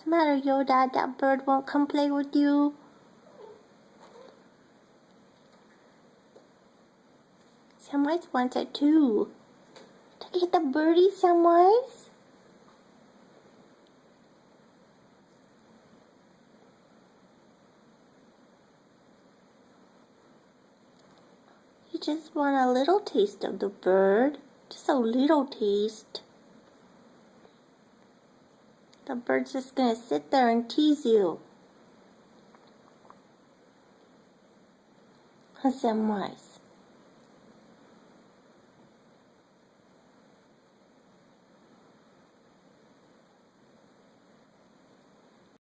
the matter, Yoda? That bird won't come play with you? Samwise wants it too. Look at the birdie, Samwise. You just want a little taste of the bird. Just a little taste. The bird's just gonna sit there and tease you. Samwise.